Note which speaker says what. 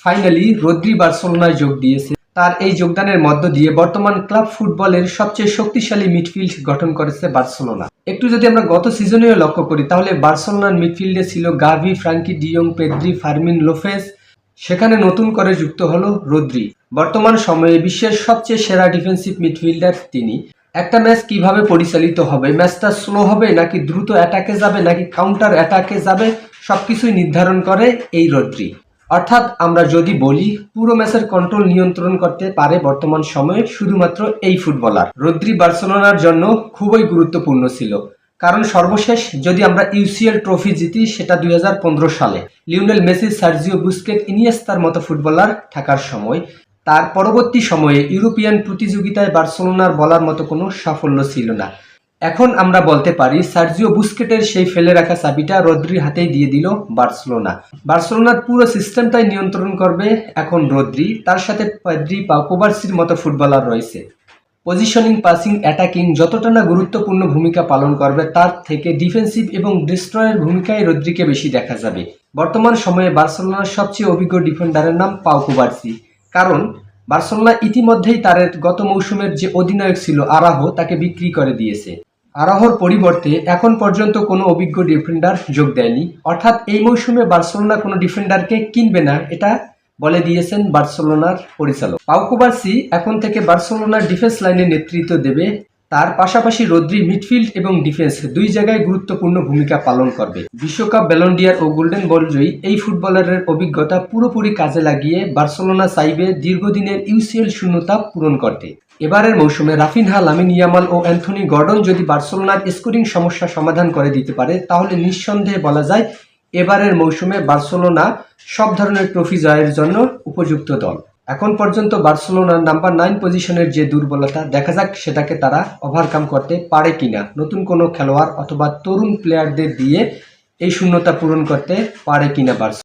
Speaker 1: Finally Rodri বার্সেলোনায় যোগ দিয়েছে। তার এই যোগদানের মধ্য দিয়ে বর্তমান ক্লাব ফুটবলের সবচেয়ে শক্তিশালী মিডফিল্ড গঠন করেছে বার্সেলোনা। একটু যদি আমরা গত সিজনেও লক্ষ্য করি তাহলে বার্সেলোনার মিডফিল্ডে ছিল গাভি, Frenkie de Jong, Pedri, Fermin Lopez. সেখানে নতুন করে যুক্ত হলো রদ্রি। বর্তমান সময়ে বিশ্বের সবচেয়ে সেরা ডিফেন্সিভ মিডফিল্ডার তিনি। একটা ম্যাচ কিভাবে পরিচালিত হবে, ম্যাচটা স্লো হবে নাকি দ্রুত অ্যাটাকে যাবে নাকি কাউন্টার অ্যাটাকে যাবে, সবকিছুই নির্ধারণ করে এই রদ্রি। অর্থাৎ আমরা যদি বলি পুরো ম্যাচের কন্ট্রোল নিয়ন্ত্রণ করতে পারে বর্তমান সময়ে শুধুমাত্র এই ফুটবলার। রদ্রি বার্সেলোনার জন্য খুবই গুরুত্বপূর্ণ ছিল, কারণ সর্বশেষ যদি আমরা ইউসিএল ট্রফি জিতি সেটা 2015 সালে লিওনেল মেসি, সার্জিও বুস্কেট, ইনিয়েস্তার মতো ফুটবলার থাকার সময়। তার পরবর্তী সময়ে ইউরোপিয়ান প্রতিযোগিতায় বার্সেলোনার বলার মতো কোনো সাফল্য ছিল না। এখন আমরা বলতে পারি সার্জিও বুস্কেটের সেই ফেলে রাখা চাবিটা রদ্রির হাতেই দিয়ে দিল বার্সেলোনা। বার্সেলোনার পুরো সিস্টেমটাই নিয়ন্ত্রণ করবে এখন রদ্রি। তার সাথে পেদ্রি, পাউ কুবার্সির মতো ফুটবলার রয়েছে। পজিশনিং, পাসিং, অ্যাটাকিং যতটা না গুরুত্বপূর্ণ ভূমিকা পালন করবে তার থেকে ডিফেন্সিভ এবং ডিস্ট্রয়ের ভূমিকায় রদ্রিকে বেশি দেখা যাবে। বর্তমান সময়ে বার্সেলোনার সবচেয়ে অভিজ্ঞ ডিফেন্ডারের নাম পাউ কুবার্সি, কারণ বার্সেলোনা ইতিমধ্যেই তার গত মৌসুমের যে অধিনায়ক ছিল আরাহো তাকে বিক্রি করে দিয়েছে। আরাহোর পরিবর্তে এখন পর্যন্ত কোনো অভিজ্ঞ ডিফেন্ডার যোগ দেয়নি, অর্থাৎ এই মৌসুমে বার্সেলোনা কোনো ডিফেন্ডারকে কিনবে না, এটা বলে দিয়েছেন বার্সেলোনার পরিচালক। পাউ কুবার্সি এখন থেকে বার্সেলোনার ডিফেন্স লাইনে নেতৃত্ব দেবে। তার পাশাপাশি রদ্রি মিডফিল্ড এবং ডিফেন্স দুই জায়গায় গুরুত্বপূর্ণ ভূমিকা পালন করবে। বিশ্বকাপ, ব্যালন ডি'অর ও গোল্ডেন বল জয়ী এই ফুটবলারের অভিজ্ঞতা পুরোপুরি কাজে লাগিয়ে বার্সেলোনা চাইবে দীর্ঘদিনের ইউসিএল শূন্যতা পূরণ করতে। এবারের মৌসুমে রাফিনহা, লামিন ইয়ামাল ও অ্যান্থনি গর্ডন যদি বার্সেলোনার স্কোরিং সমস্যা সমাধান করে দিতে পারে তাহলে নিঃসন্দেহে বলা যায় এবারের মৌসুমে বার্সেলোনা সব ধরনের ট্রফি জয়ের জন্য উপযুক্ত দল। এখন পর্যন্ত বার্সেলোনার নাম্বার 9 পজিশনের যে দুর্বলতা, দেখা যাক সেটাকে তারা ওভারকাম করতে পারে কিনা। নতুন কোনো খেলোয়াড় অথবা তরুণ প্লেয়ারদের দিয়ে এই শূন্যতা পূরণ করতে পারে কিনা বার্সেলোনা।